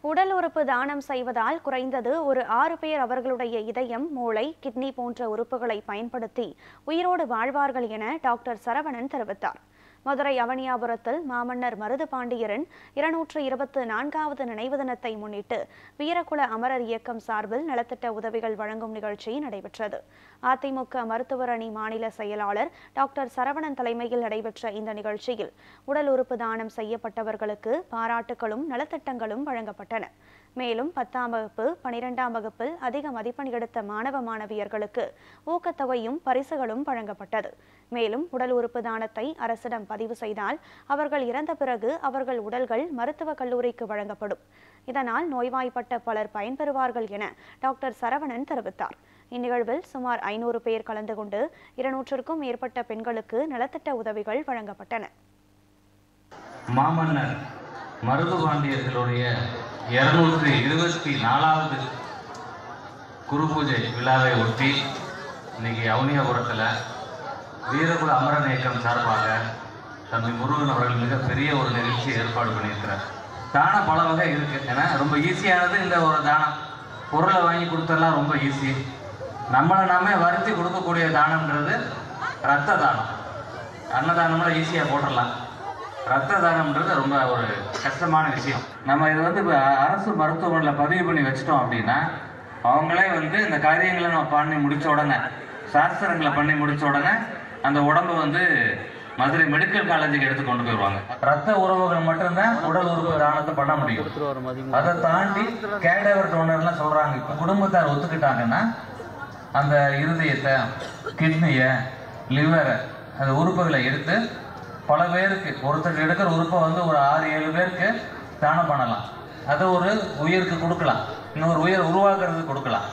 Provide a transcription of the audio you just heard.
உடல் உறுப்பு தானம் செய்வதால் குறைந்தது ஒரு 6 பேர் அவர்களுடைய இதயம், மூளை, கிட்னி போன்ற உறுப்புகளை பயன்படுத்தி உயிரோடு வாழ்வார்கள் என டாக்டர் சரவணன் தெரிவித்தார். மதுரை அவனியாபுரத்தில் மாமன்னர் மருது பாண்டியரின் 224வது நினைவு தினத்தை முன்னிட்டு வீரகுல அமரர் இயக்கம் சார்பில் நலத்திட்ட உதவிகள் வழங்கும் நிகழ்ச்சி நடைபெற்றது. அதிமுக மருத்துவர் அணி மாநில செயலாளர் டாக்டர் சரவணன் தலைமையில் நடைபெற்ற இந்த நிகழ்ச்சியில் உடல் உறுப்பு தானம் செய்யப்பட்டவர்களுக்கு பாராட்டுகளும் நலத்திட்டங்களும் வழங்கப்பட்டன. மேலும் 10ஆம் வகுப்பு 12ஆம் வகுப்பில் அதிக மதிப்பெண் எடுத்த மாணவ மாணவியர்களுக்கு ஊக்கத்தொகையும் பரிசுகளும் வழங்கப்பட்டது. மேலும் உடல் உறுப்பு தானத்தை அரசிடம் பதிவு செய்தால் அவர்கள் இறந்த பிறகு அவர்கள் உடல்கள் மருத்துவக் கல்லூரிக்கு வழங்கப்படும். இதனால் நோய்வாய்ப்பட்ட பலர் பயன்பெறுவார்கள் என டாக்டர் சரவணன் தெரிவித்தார். இந்நிகழ்வில் சுமார் 500 பேர் கலந்து கொண்டு 200க்கும் மேற்பட்ட பெண்களுக்கு நலத்திட்ட உதவிகள் வழங்கப்பட்டன. மாமன்னர் மருது பாண்டியர்களுடைய 224வது குரு பூஜை விழாவை ஒட்டி இன்னைக்கு அவனியாபுரத்தில் வீரகுல அமரர் இயக்கம் சார்பாக தம்பி முருகன் அவர்கள் மிகப்பெரிய ஒரு நிகழ்ச்சியை ஏற்பாடு பண்ணியிருக்கிறார். தானம் பல வகை இருக்கு. ஏன்னா ரொம்ப ஈஸியானது இந்த ஒரு தானம். பொருளை வாங்கி கொடுத்தெல்லாம் ரொம்ப ஈஸி. நம்மளை நாமே வருத்தி கொடுக்கக்கூடிய தானம்ன்றது ரத்த தானம். அன்னதானம்லாம் ஈஸியாக போட்டுடலாம். ரத்த தானம்ன்றது ரொம்ப ஒரு கஷ்டமான விஷயம். நம்ம இது இப்போ அரசு மருத்துவமனையில் பதிவு பண்ணி வச்சிட்டோம் அப்படின்னா அவங்களே இந்த காரியங்களை நம்ம பண்ணி முடித்த உடனே, சாஸ்திரங்களை பண்ணி முடித்த உடனே அந்த உடம்பு மதுரை மெடிக்கல் காலேஜுக்கு எடுத்து கொண்டு போயிடுவாங்க. ரத்த உறவுகள் மட்டும்தான் உடல் உறுப்பு தானத்தை பண்ண முடியும். அதை தாண்டி கேடவர் டோனர்லாம் சொல்றாங்க. இப்போ குடும்பத்தார் ஒத்துக்கிட்டாங்கன்னா அந்த இருதயத்தை, கிட்னியை, லிவரை, அந்த உறுப்புகளை எடுத்து பல பேருக்கு, ஒருத்தருக்கு எடுக்கிற உறுப்பை ஒரு 6-7 பேருக்கு தானம் பண்ணலாம். அதை ஒரு உயிருக்கு கொடுக்கலாம், இன்னொரு உயிர் உருவாக்குறதுக்கு கொடுக்கலாம்.